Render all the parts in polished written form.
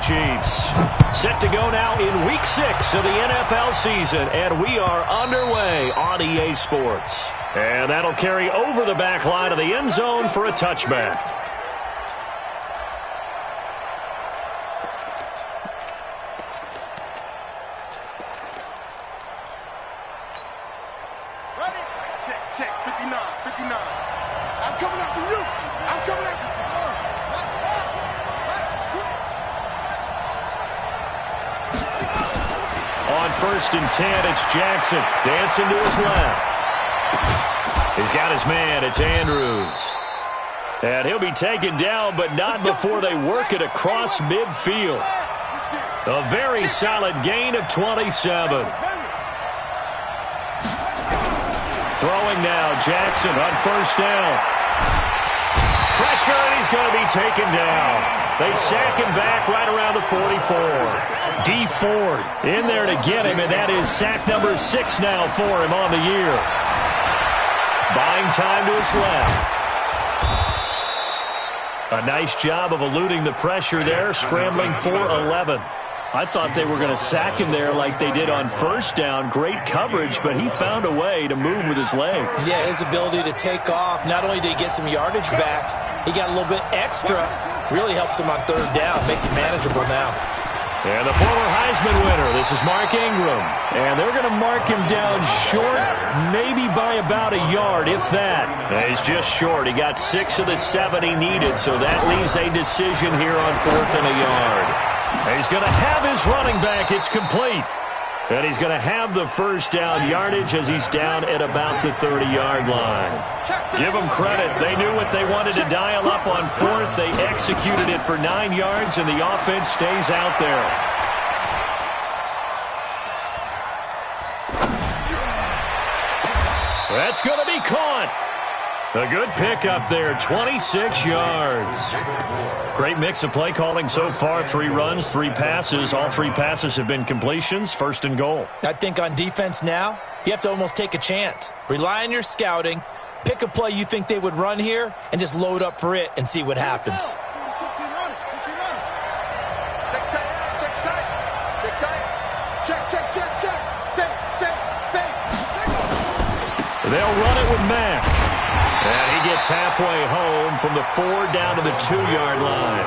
Chiefs. Set to go now in Week 6 of the NFL season, and we are underway on EA Sports. And that'll carry over the back line of the end zone for a touchback. Check, 59. I'm coming after you. On 1st and 10, it's Jackson dancing to his left. He's got his man. It's Andrews. And he'll be taken down, but not before they work it across midfield. A very solid gain of 27. Throwing now, Jackson on 1st down. Pressure, and he's going to be taken down. They sack him back right around the 44. D Ford in there to get him, and that is sack number 6 now for him on the year. Buying time to his left. A nice job of eluding the pressure there, scrambling for 11. I thought they were going to sack him there like they did on 1st down. Great coverage, but he found a way to move with his legs. Yeah, his ability to take off. Not only did he get some yardage back, he got a little bit extra. Really helps him on 3rd down. Makes it manageable now. And the former Heisman winner, this is Mark Ingram. And they're going to mark him down short, maybe by about a yard, if that. And he's just short. He got 6 of the 7 he needed, so that leaves a decision here on 4th and a yard. And he's going to have his running back. It's complete. And he's going to have the 1st down yardage as he's down at about the 30-yard line. Give them credit. They knew what they wanted to dial up on 4th. They executed it for 9 yards, and the offense stays out there. That's going to be caught. A good pickup there, 26 yards. Great mix of play calling so far. 3 runs, 3 passes. All 3 passes have been completions. 1st and goal. I think on defense now, you have to almost take a chance. Rely on your scouting. Pick a play you think they would run here and just load up for it and see what happens. They'll run it with Mack. And he gets halfway home from the 4 down to the 2-yard line.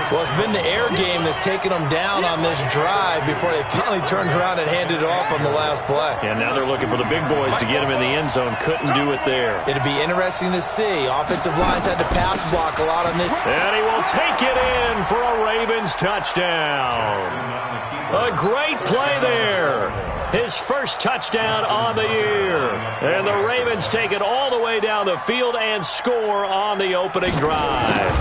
Well, it's been the air game that's taken them down on this drive before they finally turned around and handed it off on the last play. And now they're looking for the big boys to get him in the end zone. Couldn't do it there. It'd be interesting to see. Offensive lines had to pass block a lot on this. And he will take it in for a Ravens touchdown. A great play there. His 1st touchdown on the year. And the Ravens take it all the way down the field and score on the opening drive.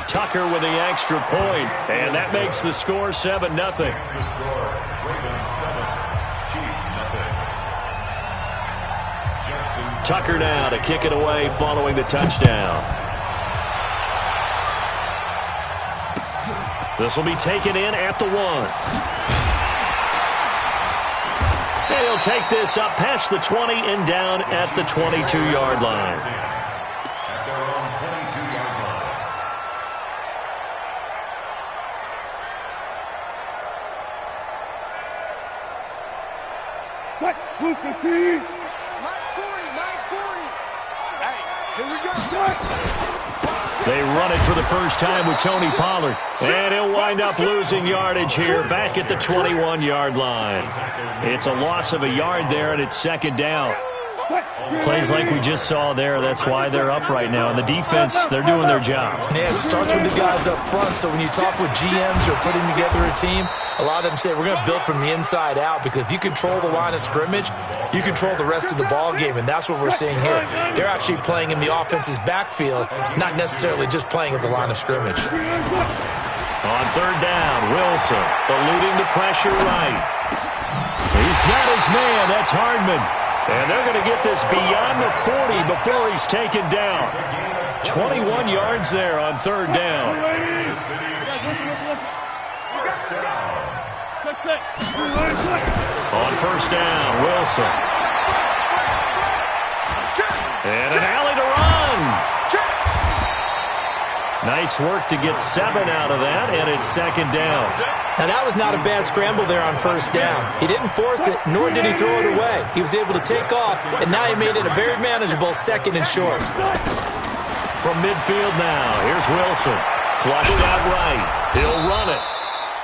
Tucker with the extra point, and that makes the score 7-0. Tucker now to kick it away following the touchdown. This will be taken in at the 1. And he'll take this up past the 20 and down at the 22-yard line. Line 40. Hey, here we go. They run it for the first time with Tony Pollard. And he'll wind up losing yardage here back at the 21-yard line. It's a loss of a yard there, and it's 2nd down. Plays like we just saw there, that's why they're up right now. And the defense, they're doing their job. Yeah, it starts with the guys up front. So when you talk with GMs who are putting together a team, a lot of them say we're going to build from the inside out, because if you control the line of scrimmage, you control the rest of the ball game, and that's what we're seeing here. They're actually playing in the offense's backfield, not necessarily just playing at the line of scrimmage. On 3rd down, Wilson eluding the pressure right. He's got his man, that's Hardman. And they're going to get this beyond the 40 before he's taken down. 21 yards there on 3rd down. On 1st down, Wilson. And an alley to run. Nice work to get 7 out of that, and it's second down. Now, that was not a bad scramble there on first down. He didn't force it, nor did he throw it away. He was able to take off, and now he made it a very manageable second and short. From midfield now, here's Wilson. Flushed out right. He'll run it.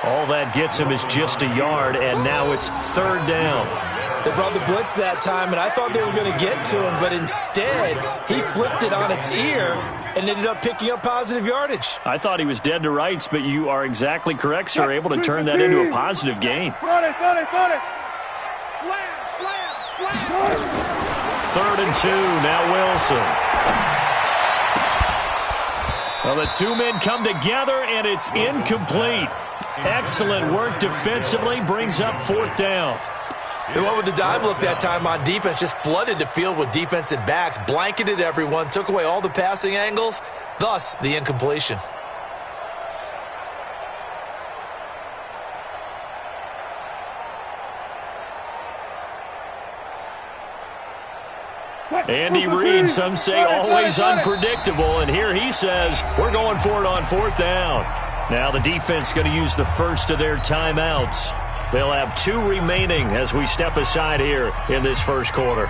All that gets him is just a yard, and now it's third down. They brought the blitz that time, and I thought they were going to get to him, but instead, he flipped it on its ear and ended up picking up positive yardage. I thought he was dead to rights, but you are exactly correct, sir. Able to turn that into a positive gain. Slam, slam. Third and 2, now Wilson. Well, the two men come together, and it's incomplete. Excellent work defensively, brings up fourth down. They went with the dime look that time on defense, just flooded the field with defensive backs, blanketed everyone, took away all the passing angles, thus the incompletion. Andy Reid, some say always unpredictable, and here he says we're going for it on fourth down. Now the defense going to use the first of their timeouts. They'll have 2 remaining as we step aside here in this first quarter.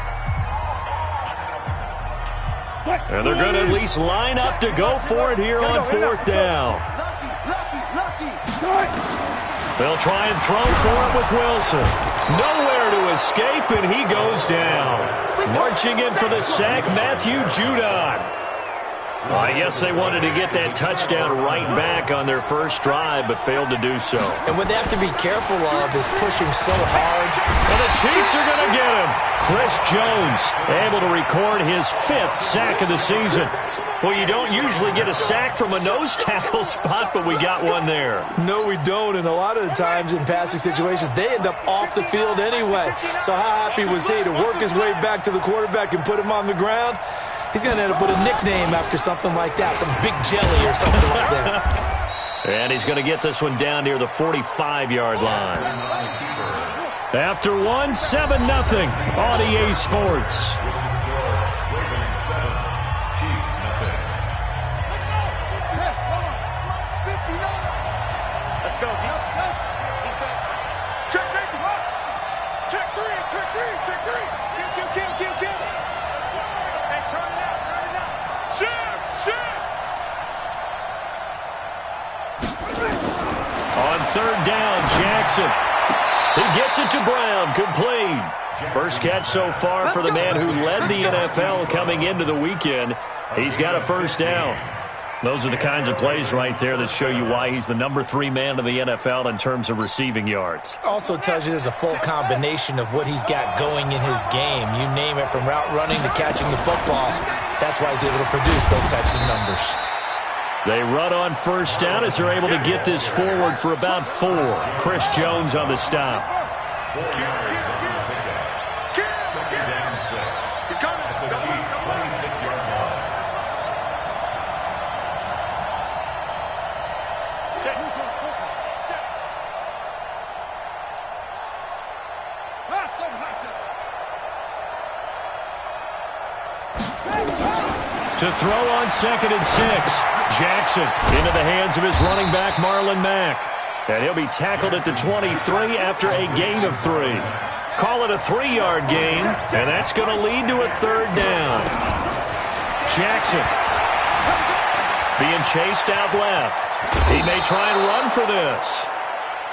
And they're going to at least line up to go for it here on fourth down. They'll try and throw for it with Wilson. Nowhere to escape, and he goes down. Marching in for the sack, Matthew Judon. Well, I guess they wanted to get that touchdown right back on their first drive, but failed to do so. And what they have to be careful of is pushing so hard. And the Chiefs are going to get him. Chris Jones able to record his 5th sack of the season. Well, you don't usually get a sack from a nose tackle spot, but we got one there. No, we don't, and a lot of the times in passing situations, they end up off the field anyway. So how happy was he to work his way back to the quarterback and put him on the ground? He's going to end up with a nickname after something like that, some Big Jelly or something like that. And he's going to get this one down near the 45-yard line. After 1, 7-0 on EA Sports. Let's go, defense. Check safety. Check 3. Kill. Hey, turn it out. Shit. On third down, Jackson. He gets it to Brown, complete. First catch so far for the man who led the NFL coming into the weekend. He's got a first down. Those are the kinds of plays right there that show you why he's the number 3 man in the NFL in terms of receiving yards. Also tells you there's a full combination of what he's got going in his game. You name it, from route running to catching the football. That's why he's able to produce those types of numbers. They run on first down as they're able to get this forward for about 4. Chris Jones on the stop. To throw on 2nd and 6. Jackson into the hands of his running back, Marlon Mack. And he'll be tackled at the 23 after a gain of 3. Call it a 3-yard gain, and that's going to lead to a third down. Jackson being chased out left. He may try and run for this.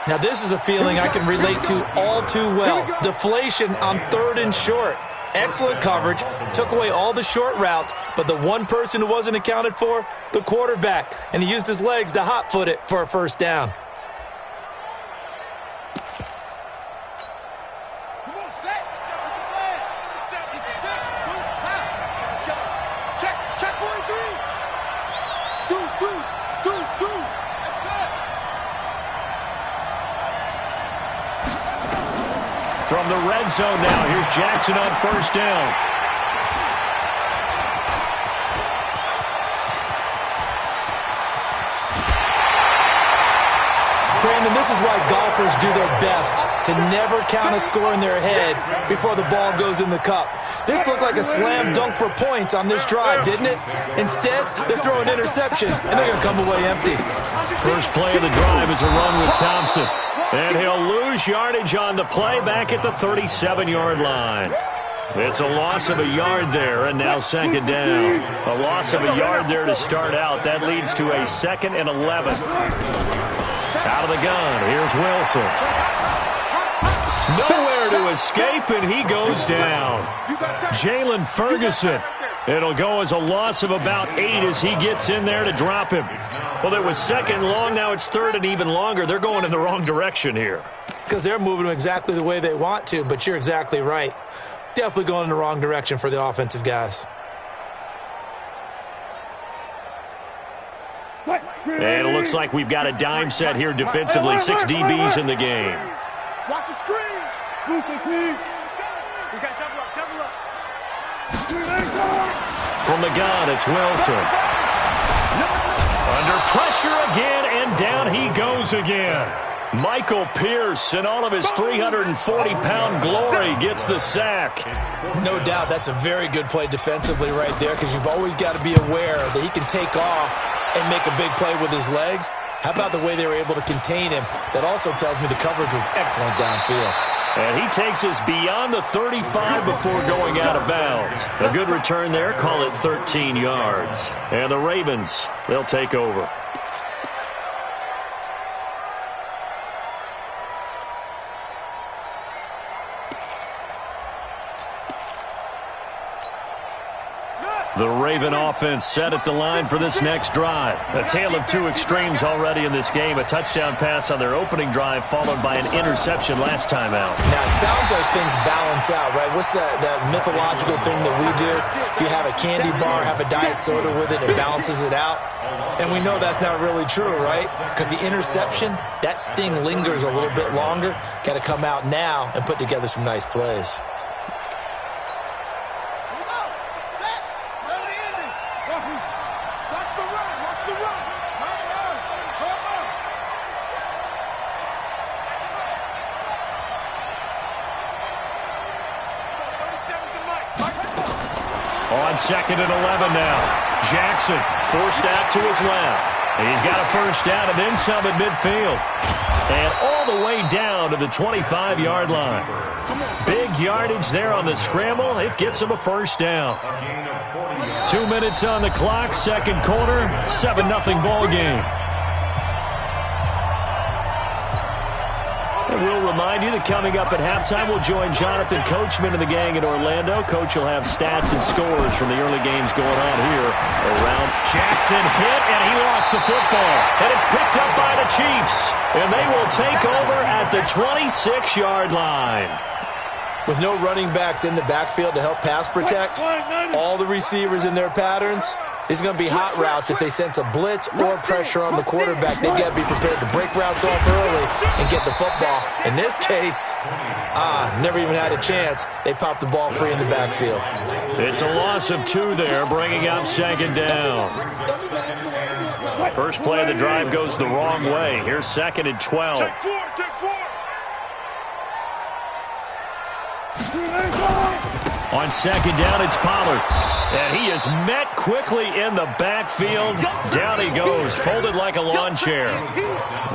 Now, this is a feeling I can relate to all too well. Deflation on 3rd and short. Excellent coverage, took away all the short routes, but the one person who wasn't accounted for, the quarterback, and he used his legs to hot-foot it for a first down. Come on, set. Set. Let's go. Check 43. Deuce. That's it. From the red zone now, here's Jackson on first down. Brandon, this is why golfers do their best to never count a score in their head before the ball goes in the cup. This looked like a slam dunk for points on this drive, didn't it? Instead, they're throwing interception, and they're going to come away empty. First play of the drive is a run with Thompson. And he'll lose yardage on the play back at the 37-yard line. It's a loss of a yard there, and now second down. A loss of a yard there to start out. That leads to a 2nd and 11. Out of the gun, here's Wilson. Nowhere to escape, and he goes down. Jalen Ferguson. It'll go as a loss of about 8 as he gets in there to drop him. Well, it was 2nd long, now it's 3rd and even longer. They're going in the wrong direction here. Because they're moving exactly the way they want to, but you're exactly right. Definitely going in the wrong direction for the offensive guys. And it looks like we've got a dime set here defensively. 6 DBs in the game. Watch the screen. We got double up. From the gun, it's Wilson. Under pressure again, and down he goes again. Michael Pierce, in all of his 340-pound glory, gets the sack. No doubt that's a very good play defensively right there, because you've always got to be aware that he can take off and make a big play with his legs. How about the way they were able to contain him? That also tells me the coverage was excellent downfield. And he takes us beyond the 35 before going out of bounds. A good return there, call it 13 yards. And the Ravens, they'll take over. The Raven offense set at the line for this next drive. A tale of two extremes already in this game. A touchdown pass on their opening drive followed by an interception last time out. Now, it sounds like things balance out, right? What's that mythological thing that we do? If you have a candy bar, have a diet soda with it, it balances it out. And we know that's not really true, right? Because the interception, that sting lingers a little bit longer. Got to come out now and put together some nice plays. On 2nd and 11 now. Jackson forced out to his left. He's got a first down and then some at midfield. And all the way down to the 25-yard line. Big yardage there on the scramble. It gets him a first down. 2 minutes on the clock, second quarter, 7-0 ball game. And we'll remind you that coming up at halftime, we'll join Jonathan Coachman and the gang in Orlando. Coach will have stats and scores from the early games going on here around. Jackson hit, and he lost the football. And it's picked up by the Chiefs. And they will take over at the 26-yard line. With no running backs in the backfield to help pass protect, all the receivers in their patterns, it's going to be hot routes. If they sense a blitz or pressure on the quarterback, they got to be prepared to break routes off early and get the football. In this case, never even had a chance. They popped the ball free in the backfield. It's a loss of 2 there, bringing up second down. First play of the drive goes the wrong way. Here's 2nd and 12. Take four. On second down, it's Pollard. And he is met quickly in the backfield. Down he goes, folded like a lawn chair.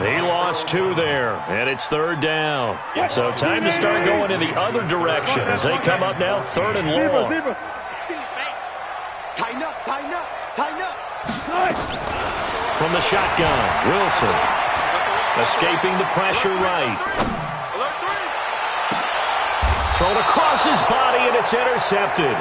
He lost 2 there, and it's 3rd down. So time to start going in the other direction as they come up now 3rd and long. Tighten up. From the shotgun, Wilson. Escaping the pressure right. Thrown across his body, and it's intercepted.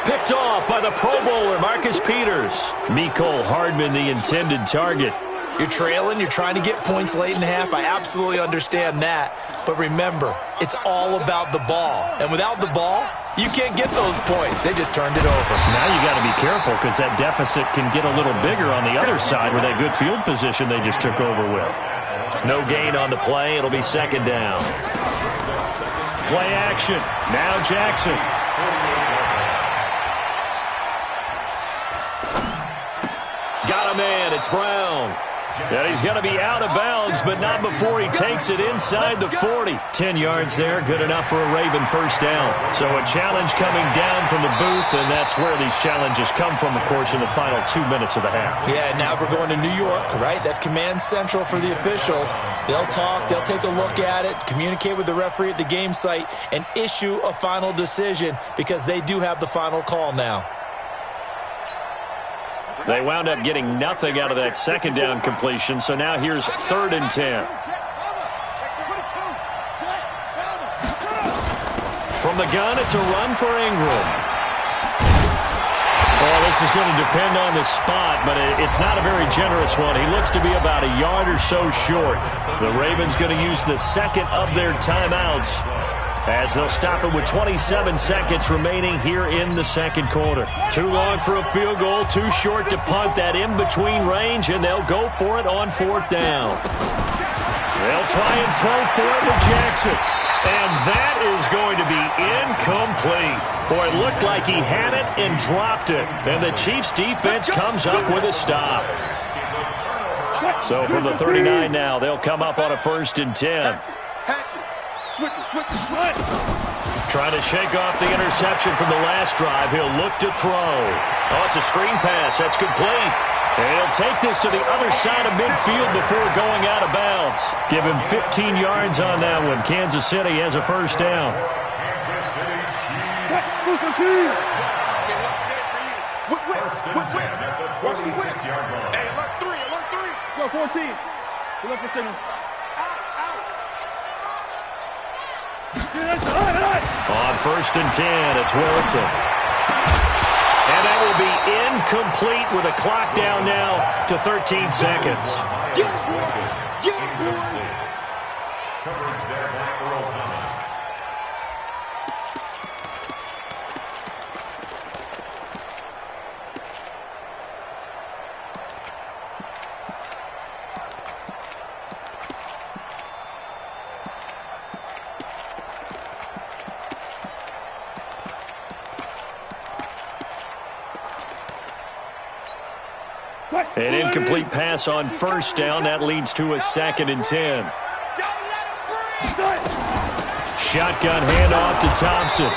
Picked off by the Pro Bowler, Marcus Peters. Mecole Hardman, the intended target. You're trailing, you're trying to get points late in the half. I absolutely understand that. But remember, it's all about the ball. And without the ball, you can't get those points. They just turned it over. Now you got to be careful because that deficit can get a little bigger on the other side with that good field position they just took over with. No gain on the play. It'll be second down. Play action. Now Jackson. Got a man. It's Brown. And he's going to be out of bounds, but not before he takes it inside the 40. 10 yards there, good enough for a Raven first down. So a challenge coming down from the booth, and that's where these challenges come from, of course, in the final 2 minutes of the half. Yeah, now we're going to New York, right? That's command central for the officials. They'll talk, they'll take a look at it, communicate with the referee at the game site, and issue a final decision because they do have the final call now. They wound up getting nothing out of that second down completion, so now here's 3rd and 10. From the gun, it's a run for Ingram. Well, this is going to depend on the spot, but it's not a very generous one. He looks to be about a yard or so short. The Ravens going to use the second of their timeouts as they'll stop it with 27 seconds remaining here in the second quarter. Too long for a field goal, too short to punt that in-between range, and they'll go for it on 4th down. They'll try and throw for it to Jackson. And that is going to be incomplete. Boy, it looked like he had it and dropped it. And the Chiefs' defense comes up with a stop. So from the 39 now, they'll come up on a 1st and 10. Trying to shake off the interception from the last drive. He'll look to throw. Oh, it's a screen pass. That's complete. And he'll take this to the other side of midfield before going out of bounds. Give him 15 yards on that one. Kansas City has a 1st down. Hey, alert 3, alert 3. Go, 14. Look for signal. On 1st and 10, it's Wilson. And that will be incomplete with a clock down now to 13 seconds. Coverage there by Earl Thomas. An incomplete pass on 1st down. That leads to a 2nd and 10. Shotgun handoff to Thompson.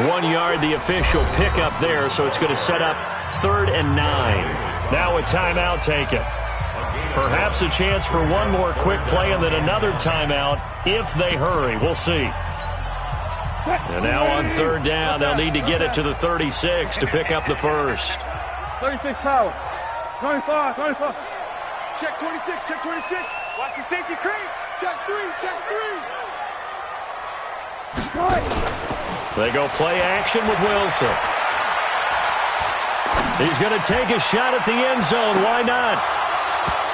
1 yard, the official pickup there, so it's going to set up 3rd and 9. Now a timeout taken. Perhaps a chance for one more quick play and then another timeout if they hurry. We'll see. And now on 3rd down, they'll need to get it to the 36 to pick up the first. 36 power. 25, 25. Check 26, check 26. Watch the safety creep. Check 3, check 3. They go play action with Wilson. He's going to take a shot at the end zone. Why not?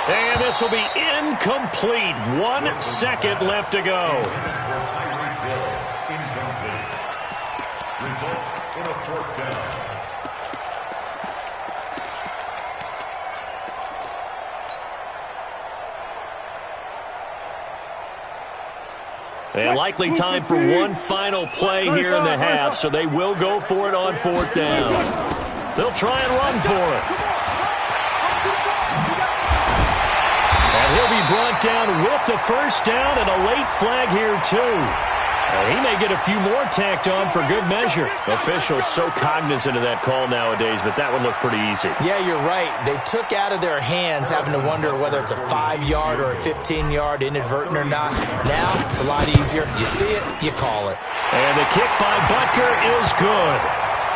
And this will be incomplete. 1 second left to go. Results in a 4th down. And likely time for one final play here in the half, so they will go for it on 4th down. They'll try and run for it. And he'll be brought down with the 1st down and a late flag here, too. And he may get a few more tacked on for good measure. Officials so cognizant of that call nowadays, but that would look pretty easy. Yeah, you're right. They took out of their hands having to wonder whether it's a 5-yard or a 15-yard inadvertent or not. Now, it's a lot easier. You see it, you call it. And the kick by Butker is good.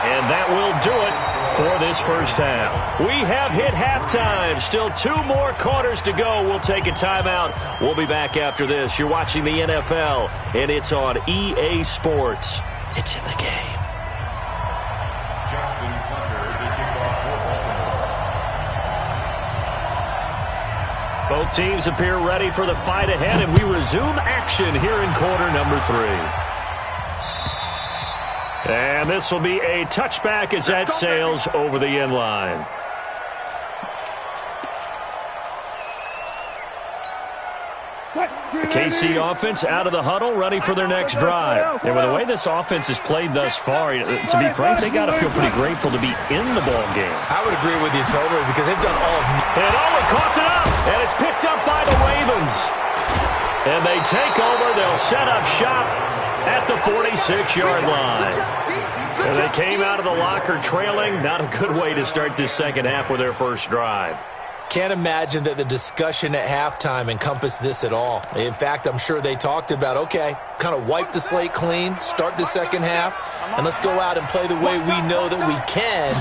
And that will do it for this first half. We have hit halftime. Still 2 more quarters to go. We'll take a timeout. We'll be back after this. You're watching the NFL, and it's on EA Sports. It's in the game. Justin Tucker to kick off for Baltimore. Both teams appear ready for the fight ahead, and we resume action here in quarter number 3. And this will be a touchback as that sails over the end line. The KC offense out of the huddle, ready for their next drive. And with the way this offense has played thus far, to be frank, they got to feel pretty grateful to be in the ball game. I would agree with you totally because they've done all of... And Owen coughed it up. take over. They'll set up shop at the 46-yard line. And they came out of the locker trailing. Not a good way to start this second half with their first drive. Can't imagine that the discussion at halftime encompassed this at all. In fact, I'm sure they talked about, okay, kind of wipe the slate clean, start the second half, and let's go out and play the way we know that we can.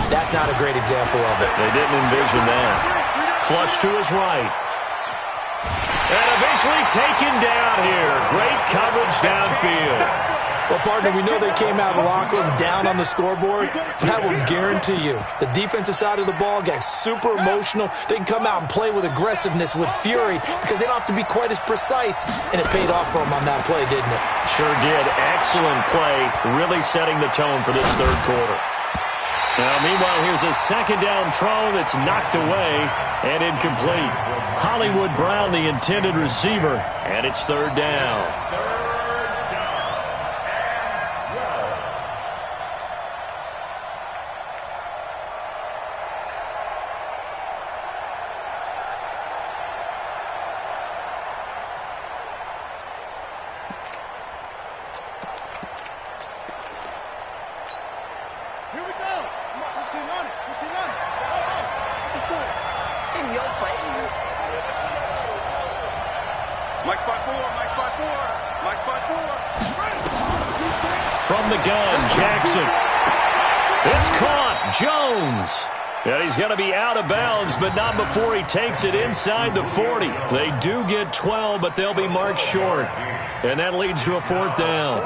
That's not a great example of it. They didn't envision that. Flush to his right. And eventually taken down here. Great coverage downfield. Well, partner, we know they came out of the locker room down on the scoreboard, but I will guarantee you the defensive side of the ball got super emotional. They can come out and play with aggressiveness, with fury, because they don't have to be quite as precise, and it paid off for them on that play, didn't it? Sure did. Excellent play, really setting the tone for this third quarter. Now, meanwhile, here's a second down throw that's knocked away and incomplete. Hollywood Brown, the intended receiver, and it's third down. From the gun, Jackson. It's caught. Jones. And he's going to be out of bounds, but not before he takes it inside the 40. They do get 12, but they'll be marked short. And that leads to a fourth down.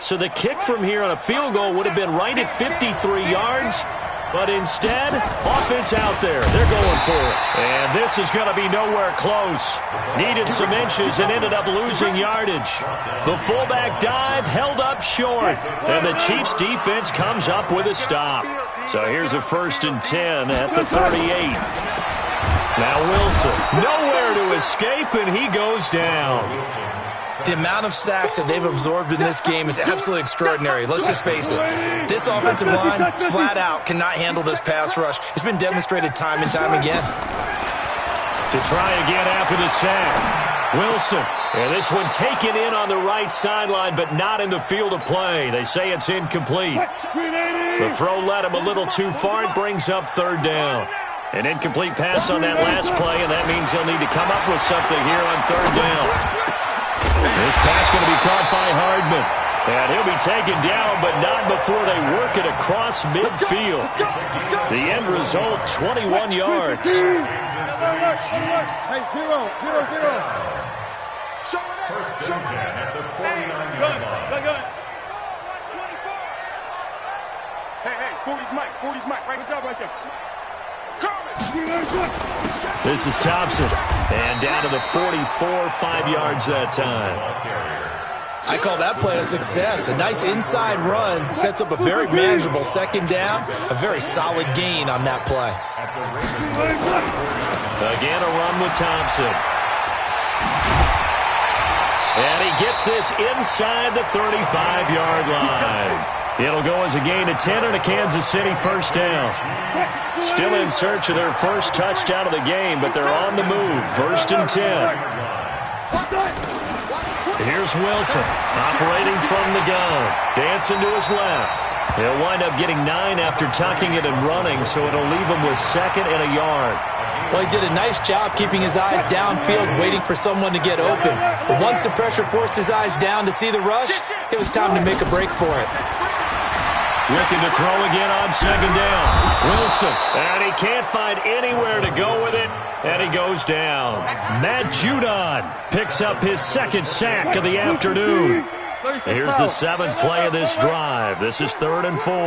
So the kick from here on a field goal would have been right at 53 yards. But instead, offense out there. They're going for it. And this is going to be nowhere close. Needed some inches and ended up losing yardage. The fullback dive held up short. And the Chiefs defense comes up with a stop. So here's a 1st and 10 at the 38. Now Wilson, nowhere to escape, and he goes down. The amount of sacks that they've absorbed in this game is absolutely extraordinary. Let's just face it. This offensive line, flat out, cannot handle this pass rush. It's been demonstrated time and time again. To try again after the sack. Wilson. And this one taken in on the right sideline, but not in the field of play. They say it's incomplete. The throw led him a little too far. It brings up third down. An incomplete pass on that last play, and that means they'll need to come up with something here on third down. This pass going to be caught by Hardman. And he'll be taken down, but not before they work it across midfield. The end result, 21 yards. Hey, 0. First and 10 at the 49-yard line. Gun. Hey, 40's Mike. Right there. This is Thompson. And down to the 44, 5 yards that time. I call that play a success. A nice inside run sets up a very manageable second down. A very solid gain on that play. Again, a run with Thompson. And he gets this inside the 35-yard line. It'll go as a gain of 10 and a Kansas City first down. Still in search of their first touchdown of the game, but they're on the move. 1st and 10. Here's Wilson, operating from the gun. Dancing to his left. He'll wind up getting 9 after tucking it and running, so it'll leave him with 2nd and a yard. Well, he did a nice job keeping his eyes downfield, waiting for someone to get open. But once the pressure forced his eyes down to see the rush, it was time to make a break for it. Looking to throw again on second down. Wilson, and he can't find anywhere to go with it, and he goes down. Matt Judon picks up his 2nd sack of the afternoon. Here's the 7th play of this drive. This is 3rd and 4. To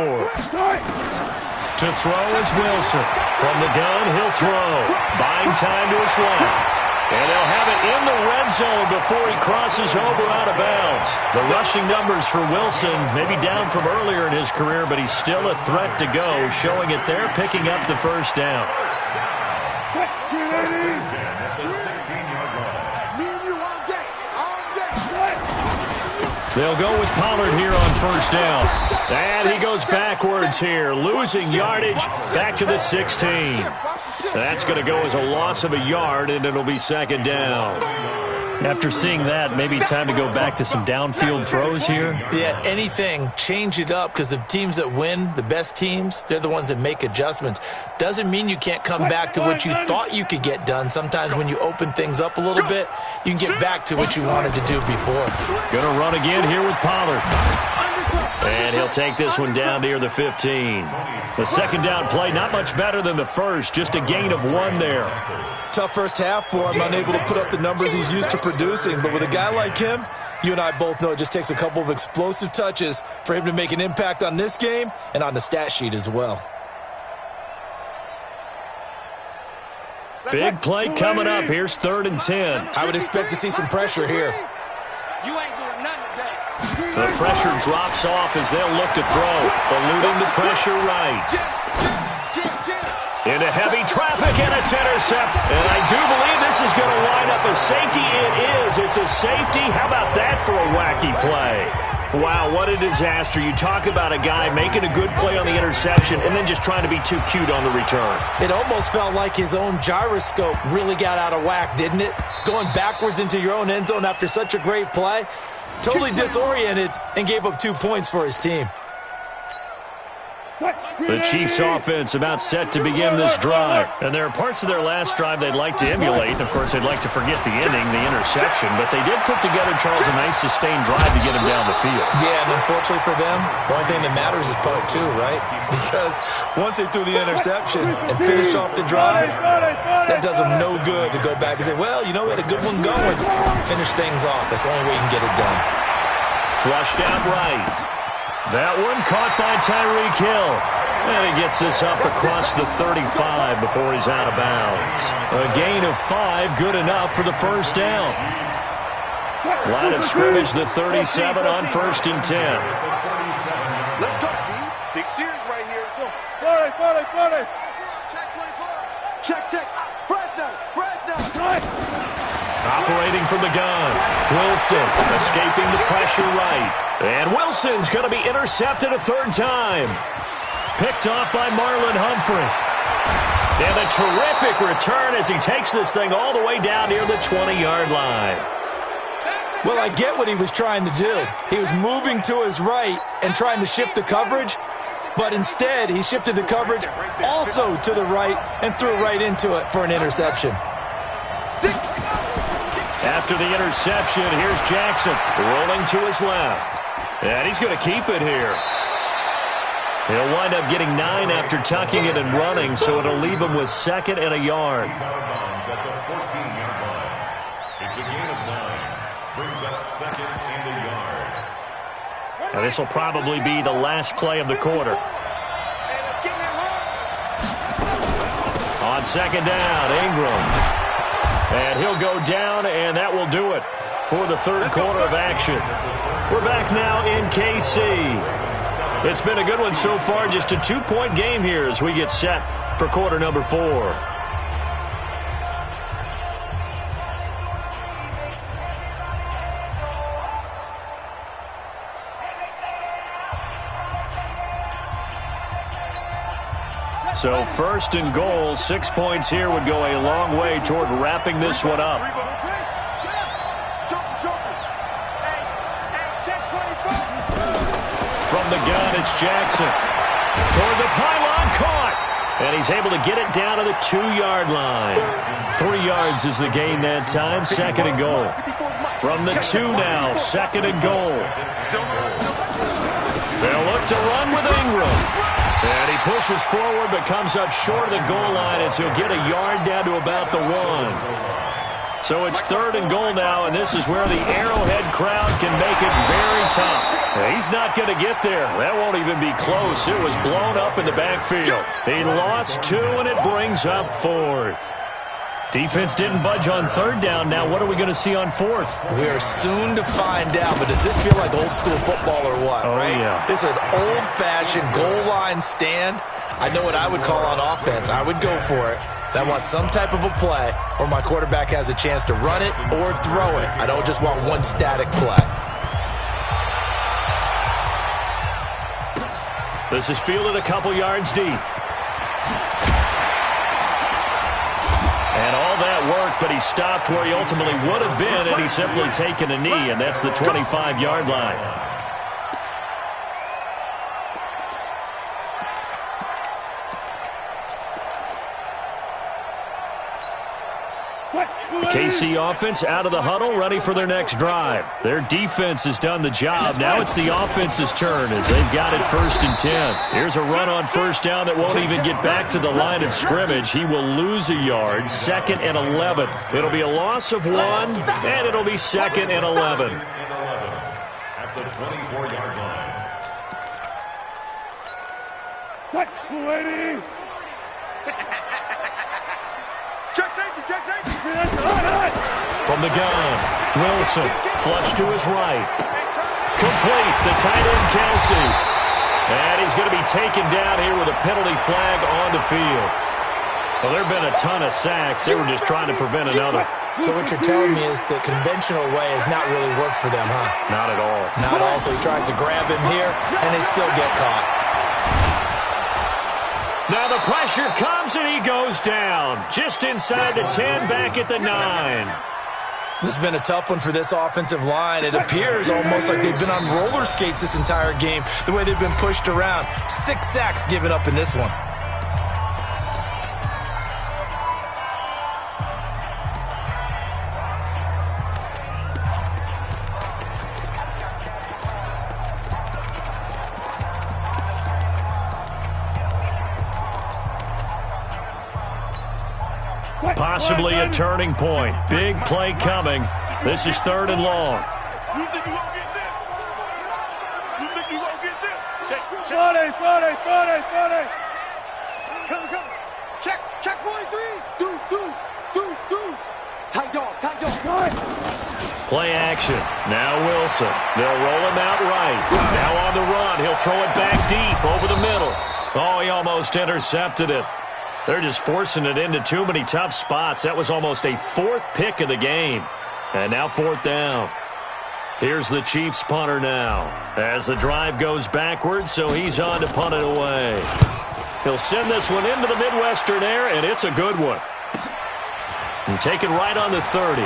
throw is Wilson. From the gun, he'll throw. Buying time to his left. And they'll have it in the red zone before he crosses over out of bounds. The rushing numbers for Wilson may be down from earlier in his career, but he's still a threat to go, showing it there, picking up the first down. They'll go with Pollard here on first down. And he goes backwards here, losing yardage back to the 16. That's going to go as a loss of a yard, and it'll be second down. After seeing that, maybe time to go back to some downfield throws here. Yeah, anything. Change it up, because the teams that win, the best teams, they're the ones that make adjustments. Doesn't mean you can't come back to what you thought you could get done. Sometimes when you open things up a little bit, you can get back to what you wanted to do before. Going to run again here with Pollard. And he'll take this one down near the 15. The second down play, not much better than the first, just a gain of 1 there. Tough first half for him, unable to put up the numbers he's used to producing. But with a guy like him, you and I both know it just takes a couple of explosive touches for him to make an impact on this game and on the stat sheet as well. Big play coming up. Here's 3rd and 10. I would expect to see some pressure here. You ain't doing nothing today. The pressure drops off as they'll look to throw. Eluding the pressure right. Into heavy traffic, and it's intercepted. And I do believe this is going to line up a safety. It is. It's a safety. How about that for a wacky play? Wow, what a disaster. You talk about a guy making a good play on the interception and then just trying to be too cute on the return. It almost felt like his own gyroscope really got out of whack, didn't it? Going backwards into your own end zone after such a great play. Totally disoriented and gave up 2 points for his team. The Chiefs offense about set to begin this drive. And there are parts of their last drive they'd like to emulate. Of course, they'd like to forget the ending, the interception. But they did put together, Charles, a nice sustained drive to get him down the field. Yeah, and unfortunately for them, the only thing that matters is part 2, right? Because once they threw the interception and finished off the drive, that does them no good to go back and say, well, you know, we had a good one going. Finish things off. That's the only way you can get it done. Flushed out right. That one caught by Tyreek Hill. And he gets this up across the 35 before he's out of bounds. A gain of 5, good enough for the first down. Line of scrimmage, the 37 on 1st and 10. Let's go, B. Big series right here. So, Friday. Check. Fresno. Operating from the gun. Wilson escaping the pressure right. And Wilson's going to be intercepted a 3rd time. Picked off by Marlon Humphrey. And a terrific return as he takes this thing all the way down near the 20-yard line. Well, I get what he was trying to do. He was moving to his right and trying to shift the coverage, but instead he shifted the coverage also to the right and threw right into it for an interception. After the interception, here's Jackson rolling to his left. And he's going to keep it here. He'll wind up getting 9 after tucking it and running, so it'll leave him with 2nd and a yard. It's a gain of 9. Brings up 2nd and a yard. Now this will probably be the last play of the quarter. On 2nd down, Ingram. And he'll go down, and that will do it for the 3rd quarter of action. We're back now in KC. It's been a good one so far, just a 2-point game here as we get set for quarter number 4. So 1st and goal, 6 points here would go a long way toward wrapping this one up. From the gun, it's Jackson. Toward the pylon, caught. And he's able to get it down to the 2-yard line. 3 yards is the gain that time, 2nd and goal. From the 2 now, 2nd and goal. They'll look to run with Ingram. And he pushes forward but comes up short of the goal line as he'll get a yard down to about the 1. So it's 3rd and goal now, and this is where the Arrowhead crowd can make it very tough. He's not going to get there. That won't even be close. It was blown up in the backfield. He lost 2, and it brings up 4th. Defense didn't budge on 3rd down. Now what are we going to see on 4th? We are soon to find out, but does this feel like old school football or what? Oh, right? Yeah. This is an old-fashioned goal line stand. I know what I would call on offense. I would go for it. I want some type of a play where my quarterback has a chance to run it or throw it. I don't just want one static play. This is fielded a couple yards deep. And all that work, but he stopped where he ultimately would have been, and he's simply taken a knee, and that's the 25-yard line. The KC offense out of the huddle, ready for their next drive. Their defense has done the job. Now it's the offense's turn as they've got it 1st and 10. Here's a run on 1st down that won't even get back to the line of scrimmage. He will lose a yard. 2nd and 11. It'll be a loss of 1, and it'll be 2nd and 11. At the 24-yard line. Check safety, check safety. From the gun, Wilson, flush to his right. Complete, the tight end, Kelsey. And he's going to be taken down here with a penalty flag on the field. Well, there have been a ton of sacks. They were just trying to prevent another. So what you're telling me is the conventional way has not really worked for them, huh? Not at all. Not at all. So he tries to grab him here, and they still get caught. Now the pressure comes, and he goes down. Just inside the 10, back at the 9. This has been a tough one for this offensive line. It appears almost like they've been on roller skates this entire game, the way they've been pushed around. 6 sacks given up in this one. Possibly a turning point. Big play coming. This is 3rd and long. You think you won't get this? You think you won't get this? Check. Friday. Come. Check 43. Deuce. Tight dog. Play action. Now Wilson. They'll roll him out right. Now on the run. He'll throw it back deep over the middle. Oh, he almost intercepted it. They're just forcing it into too many tough spots. That was almost a 4th pick of the game. And now 4th down. Here's the Chiefs punter now as the drive goes backwards, so he's on to punt it away. He'll send this one into the Midwestern air, and it's a good one. And take it right on the 30.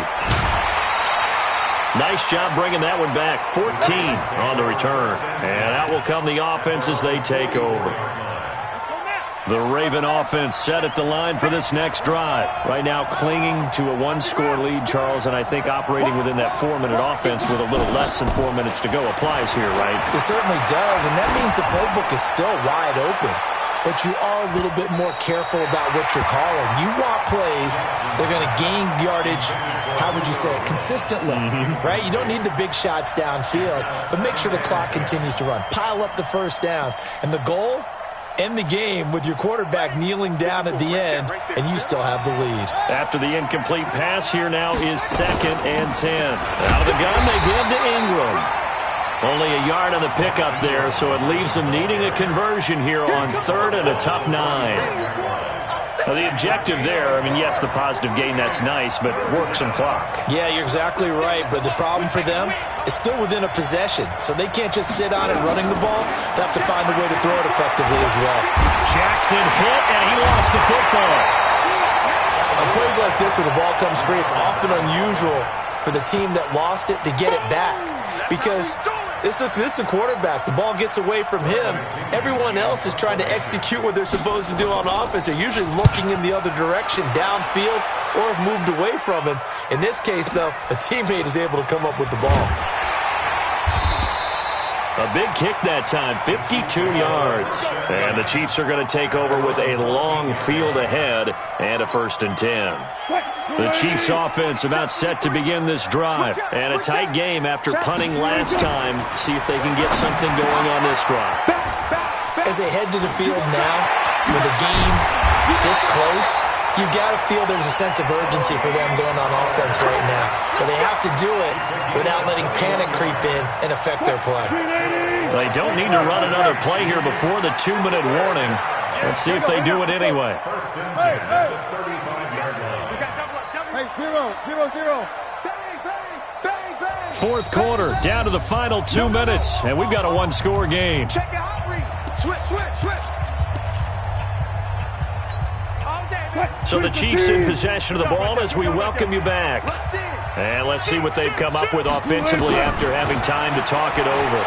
Nice job bringing that one back. 14 on the return. And out will come the offense as they take over. The Raven offense set at the line for this next drive. Right now clinging to a 1-score lead, Charles, and I think operating within that 4-minute offense with a little less than 4 minutes to go applies here, right? It certainly does, and that means the playbook is still wide open. But you are a little bit more careful about what you're calling. You want plays, they're going to gain yardage, how would you say it, consistently, right? You don't need the big shots downfield, but make sure the clock continues to run. Pile up the 1st downs, and the goal, end the game with your quarterback kneeling down at the end, and you still have the lead. After the incomplete pass, here now is 2nd and 10. Out of the gun, they give to Ingram. Only a yard on the pickup there, so it leaves them needing a conversion here on 3rd and a tough 9. Now, the objective there, I mean, yes, the positive gain, that's nice, but work some clock. Yeah, you're exactly right, but the problem for them is still within a possession, so they can't just sit on it running the ball. They have to find a way to throw it effectively as well. Jackson hit, and he lost the football. On plays like this where the ball comes free, it's often unusual for the team that lost it to get it back because this is the quarterback. The ball gets away from him. Everyone else is trying to execute what they're supposed to do on offense. They're usually looking in the other direction, downfield, or have moved away from him. In this case, though, a teammate is able to come up with the ball. A big kick that time, 52 yards. And the Chiefs are going to take over with a long field ahead and a 1st and 10. The Chiefs offense about set to begin this drive. And a tight game after punting last time. See if they can get something going on this drive. As they head to the field now, with the game this close, you've got to feel there's a sense of urgency for them going on offense right now. But they have to do it without letting panic creep in and affect their play. They don't need to run another play here before the 2-minute warning. Let's see if they do it anyway. Hey, 0. 4th quarter, down to the final 2 minutes, and we've got a 1-score game. Check it out, So the Chiefs in possession of the ball as we welcome you back. And let's see what they've come up with offensively after having time to talk it over.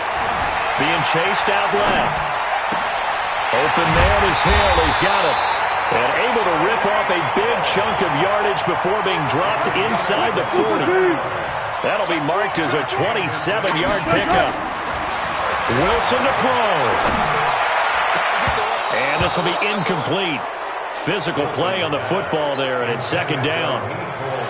Being chased out left. Open man is Hill. He's got it. And able to rip off a big chunk of yardage before being dropped inside the 40. That'll be marked as a 27-yard pickup. Wilson to throw. And this will be incomplete. Physical play on the football there, and it's second down.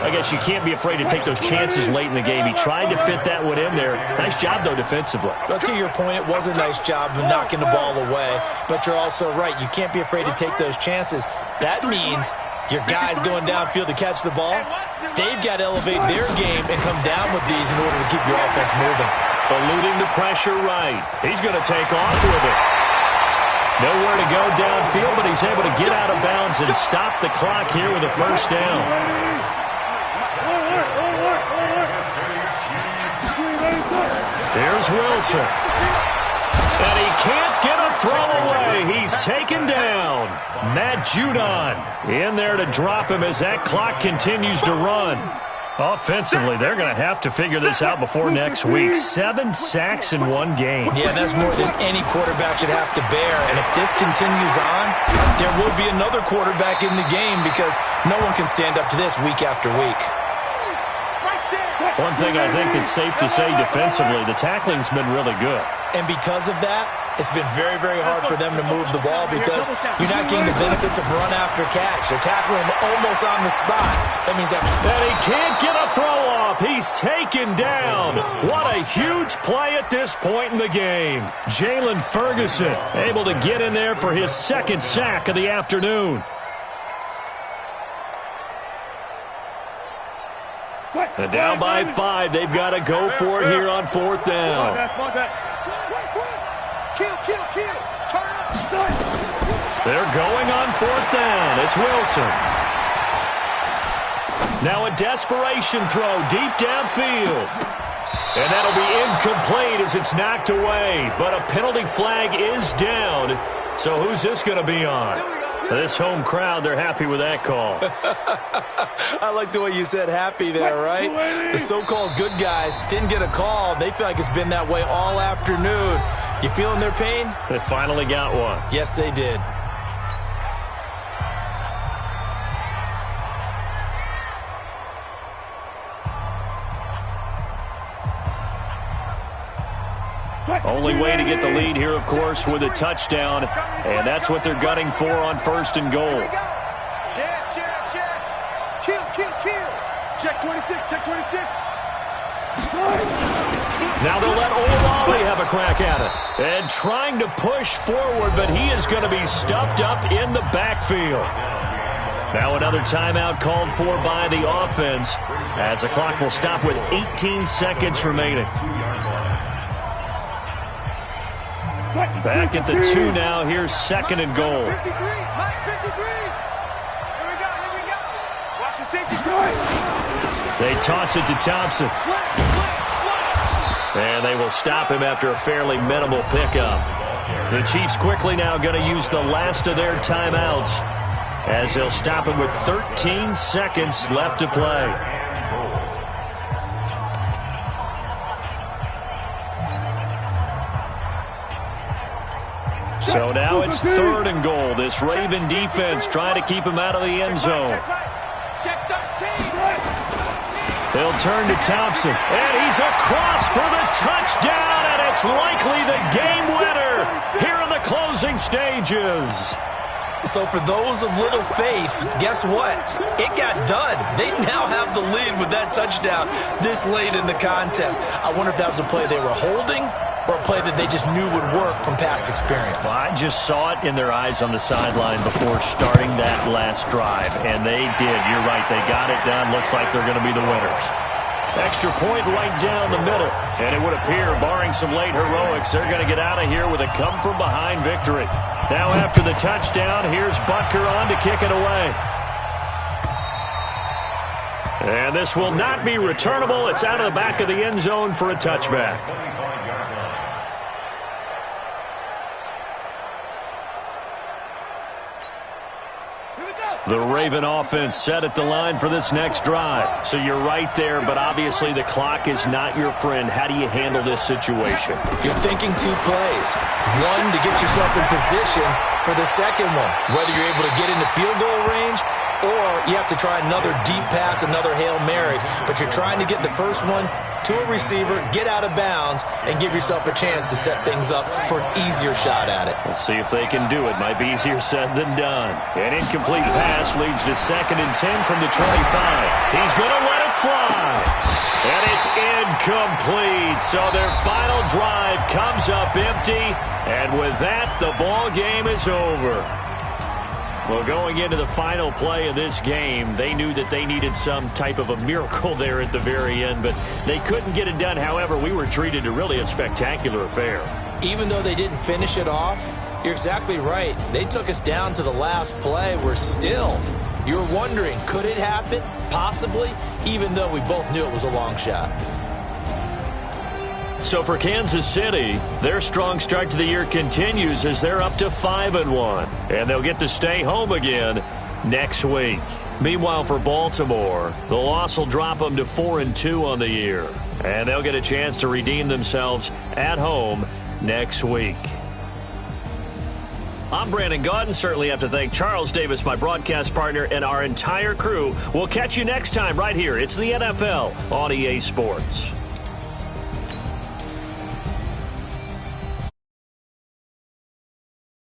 I guess you can't be afraid to take those chances late in the game. He tried to fit that one in there. Nice job, though, defensively. But to your point, it was a nice job of knocking the ball away. But you're also right. You can't be afraid to take those chances. That means your guys going downfield to catch the ball, they've got to elevate their game and come down with these in order to keep your offense moving. Eluding the pressure right. He's going to take off with it. Nowhere to go downfield, but he's able to get out of bounds and stop the clock here with a first down. Here's Wilson. And he can't get a throw away. He's taken down. Matt Judon in there to drop him as that clock continues to run. Offensively, they're going to have to figure this out before next week. 7 sacks in one game. Yeah, that's more than any quarterback should have to bear. And if this continues on, there will be another quarterback in the game because no one can stand up to this week after week. One thing I think that's safe to say defensively, the tackling's been really good. And because of that, it's been very, very hard for them to move the ball because you're not getting the benefits of run after catch. They're tackling him almost on the spot. That means that... And he can't get a throw off. He's taken down. What a huge play at this point in the game. Jalen Ferguson able to get in there for his second sack of the afternoon. And down by 5. They've got to go for it here on fourth down. They're going on fourth down. It's Wilson. Now a desperation throw deep downfield. And that'll be incomplete as it's knocked away. But a penalty flag is down. So who's this going to be on? This home crowd, they're happy with that call. I like the way you said happy there, right? The so-called good guys didn't get a call. They feel like it's been that way all afternoon. You feeling their pain? They finally got one. Yes, they did. Only way to get the lead here, of course, with a touchdown, and that's what they're gunning for on first and goal. Check 26, check 26. Now they'll let Olawale have a crack at it. And trying to push forward, but he is going to be stuffed up in the backfield. Now another timeout called for by the offense as the clock will stop with 18 seconds remaining. Back at the 2 now. Here's second and goal. 53, Mike, 53. Here we go, here we go. Watch the safety guard. They toss it to Thompson. And they will stop him after a fairly minimal pickup. The Chiefs quickly now going to use the last of their timeouts as they'll stop him with 13 seconds left to play. So now it's third and goal. This Raven defense trying to keep him out of the end zone. They'll turn to Thompson, and he's across for the touchdown, and it's likely the game winner here in the closing stages. So for those of little faith, guess what? It got done. They now have the lead with that touchdown this late in the contest. I wonder if that was a play they were holding or a play that they just knew would work from past experience. Well, I just saw it in their eyes on the sideline before starting that last drive, and they did. You're right. They got it done. Looks like they're going to be the winners. Extra point right down the middle, and it would appear, barring some late heroics, they're going to get out of here with a come-from-behind victory. Now after the touchdown, here's Butker on to kick it away. And this will not be returnable. It's out of the back of the end zone for a touchback. The Raven offense set at the line for this next drive. So you're right there, but obviously the clock is not your friend. How do you handle this situation? You're thinking 2 plays. One, to get yourself in position for the second one, whether you're able to get into field goal range or you have to try another deep pass, another Hail Mary. But you're trying to get the first one to a receiver, get out of bounds, and give yourself a chance to set things up for an easier shot at it. We'll see if they can do it. Might be easier said than done. An incomplete pass leads to 2nd and 10 from the 25. He's going to let it fly. And it's incomplete. So their final drive comes up empty. And with that, the ball game is over. Well, going into the final play of this game, they knew that they needed some type of a miracle there at the very end, but they couldn't get it done. However, we were treated to really a spectacular affair. Even though they didn't finish it off, you're exactly right. They took us down to the last play. We're still, you're wondering, could it happen? Possibly, even though we both knew it was a long shot. So for Kansas City, their strong start to the year continues as they're up to 5-1. And they'll get to stay home again next week. Meanwhile, for Baltimore, the loss will drop them to 4-2 on the year. And they'll get a chance to redeem themselves at home next week. I'm Brandon Gaudin. Certainly have to thank Charles Davis, my broadcast partner, and our entire crew. We'll catch you next time right here. It's the NFL on EA Sports.